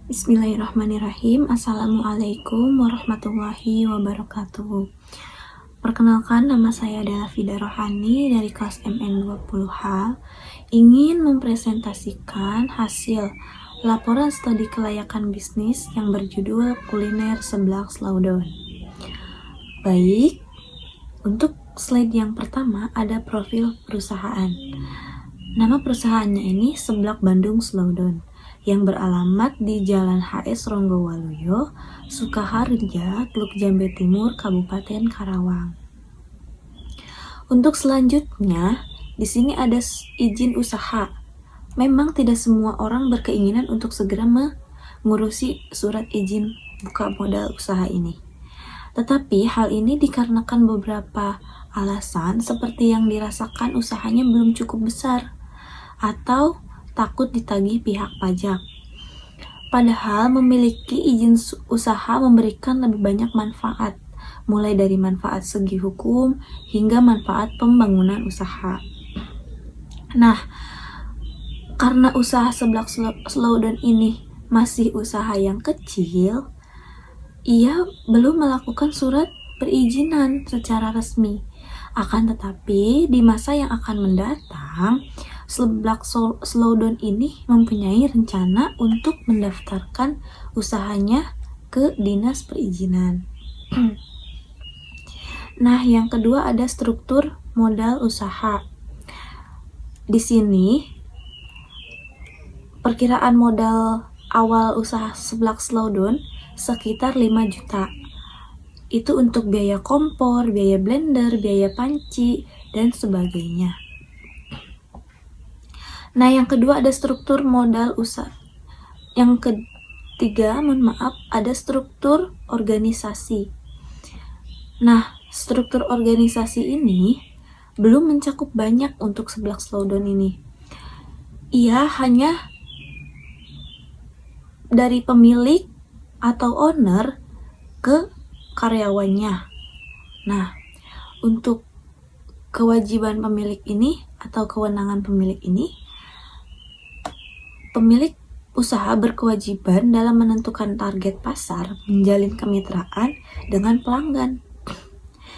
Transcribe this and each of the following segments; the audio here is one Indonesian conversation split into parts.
Bismillahirrahmanirrahim. Assalamualaikum warahmatullahi wabarakatuh. Perkenalkan, nama saya adalah Fida Rohani dari kelas MN20H. Ingin mempresentasikan hasil laporan studi kelayakan bisnis yang berjudul Kuliner Seblak Slaudon. Baik, untuk slide yang pertama ada profil perusahaan. Nama perusahaannya ini Seblak Bandung Slaudon, yang beralamat di Jalan HS Ronggowaluyo, Sukaharja, Teluk Jambe Timur, Kabupaten Karawang. Untuk selanjutnya, di sini ada izin usaha. Memang tidak semua orang berkeinginan untuk segera mengurusi surat izin buka modal usaha ini. Tetapi hal ini dikarenakan beberapa alasan seperti yang dirasakan usahanya belum cukup besar atau takut ditagih pihak pajak. Padahal memiliki izin usaha memberikan lebih banyak manfaat, mulai dari manfaat segi hukum hingga manfaat pembangunan usaha. Nah, karena usaha Seblak Slaudon ini masih usaha yang kecil, ia belum melakukan surat perizinan secara resmi. Akan tetapi, di masa yang akan mendatang, Seblak Slaudon ini mempunyai rencana untuk mendaftarkan usahanya ke Dinas Perizinan. Nah, yang kedua ada struktur modal usaha. Di sini, perkiraan modal awal usaha Seblak Slaudon sekitar 5 juta. Itu untuk biaya kompor, biaya blender, biaya panci, dan sebagainya. Nah, yang kedua ada struktur modal usaha. Yang ketiga, ada struktur organisasi. Nah, struktur organisasi ini belum mencakup banyak untuk Seblak Slaudon ini. Ia hanya dari pemilik atau owner ke karyawannya. Nah, untuk kewajiban pemilik ini atau kewenangan pemilik ini, pemilik usaha berkewajiban dalam menentukan target pasar, menjalin kemitraan dengan pelanggan.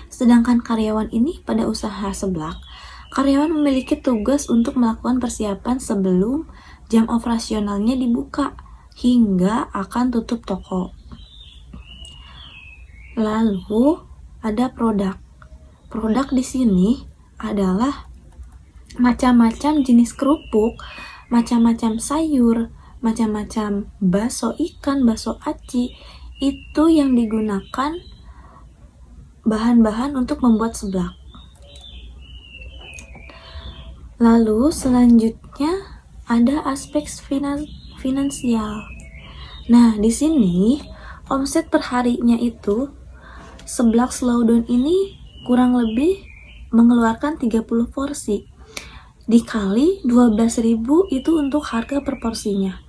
Sedangkan karyawan ini pada usaha seblak, karyawan memiliki tugas untuk melakukan persiapan sebelum jam operasionalnya dibuka hingga akan tutup toko. Lalu ada produk. Produk di sini adalah macam-macam jenis kerupuk, macam-macam sayur, macam-macam bakso ikan, bakso aci, itu yang digunakan bahan-bahan untuk membuat seblak. Lalu selanjutnya ada aspek finansial. Nah, di sini omset per harinya itu Seblak Slaudon ini kurang lebih mengeluarkan 30 porsi. Dikali 12.000 itu untuk harga per porsinya.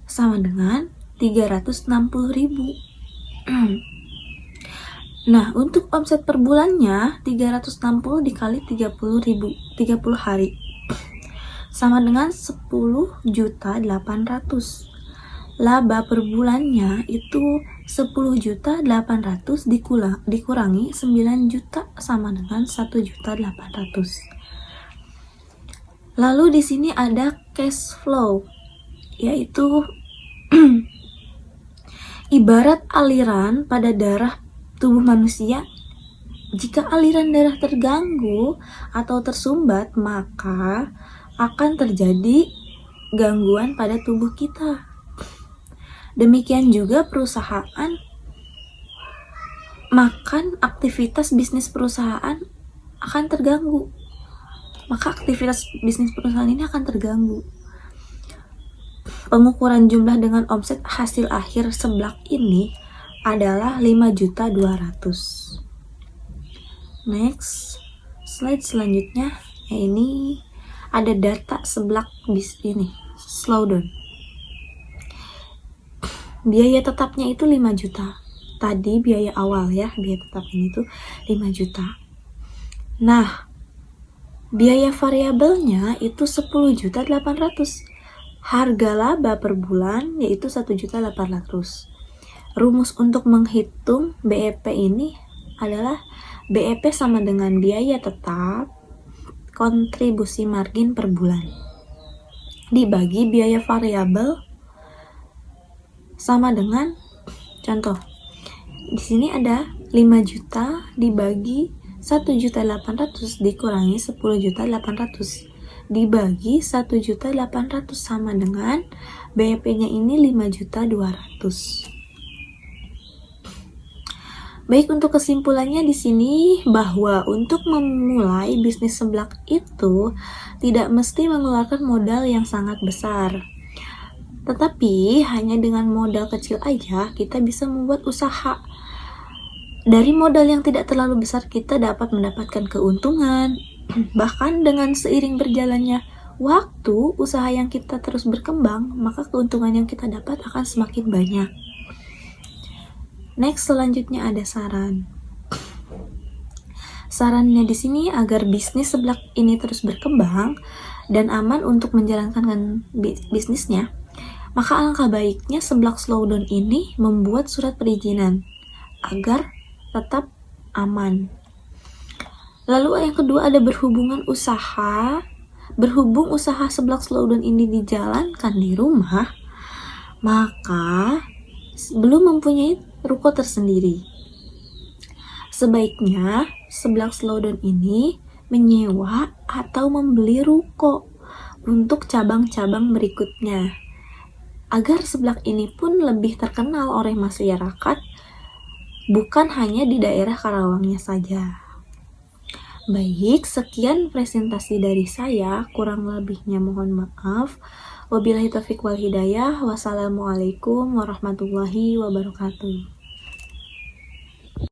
Sama dengan 360.000. Nah, untuk omset per bulannya 360 dikali 30.000, 30 hari. Sama dengan 10.800.000. Laba per bulannya itu 10.800.000 dikurangi 9 juta sama dengan 1.800.000. Lalu di sini ada cash flow, yaitu ibarat aliran pada darah tubuh manusia. Jika aliran darah terganggu atau tersumbat, maka akan terjadi gangguan pada tubuh kita. Demikian juga perusahaan, makan aktivitas bisnis perusahaan akan terganggu. Maka aktivitas bisnis perusahaan ini akan terganggu. Pengukuran jumlah dengan omset hasil akhir seblak ini adalah 5.200.000. Next, slide selanjutnya, ini ada data seblak ini Slaudon. Biaya tetapnya itu 5 juta. Tadi biaya awal ya, biaya tetap ini tuh 5 juta. Nah, biaya variabelnya itu 10.800.000. Harga laba per bulan yaitu 1.800.000. Rumus untuk menghitung BEP ini adalah BEP sama dengan biaya tetap kontribusi margin per bulan dibagi biaya variabel sama dengan, contoh, di sini ada 5 juta dibagi 1.800.000 dikurangi 10.800.000 dibagi 1.800.000 sama dengan BEP-nya ini 5.200.000. Baik, untuk kesimpulannya di sini bahwa untuk memulai bisnis seblak itu tidak mesti mengeluarkan modal yang sangat besar. Tetapi hanya dengan modal kecil aja kita bisa membuat usaha. Dari modal yang tidak terlalu besar kita dapat mendapatkan keuntungan. Bahkan dengan seiring berjalannya waktu, usaha yang kita terus berkembang, maka keuntungan yang kita dapat akan semakin banyak. Next, selanjutnya ada saran. Sarannya di sini agar bisnis seblak ini terus berkembang dan aman untuk menjalankan bisnisnya, maka alangkah baiknya seblak slowdown ini membuat surat perizinan agar tetap aman. Lalu yang kedua ada berhubung usaha seblak slowdown ini dijalankan di rumah, maka belum mempunyai ruko tersendiri. Sebaiknya seblak slowdown ini menyewa atau membeli ruko untuk cabang-cabang berikutnya, agar seblak ini pun lebih terkenal oleh masyarakat, bukan hanya di daerah Karawangnya saja. Baik, sekian presentasi dari saya, kurang lebihnya mohon maaf. Wabillahi taufiq wal hidayah. Wassalamualaikum warahmatullahi wabarakatuh.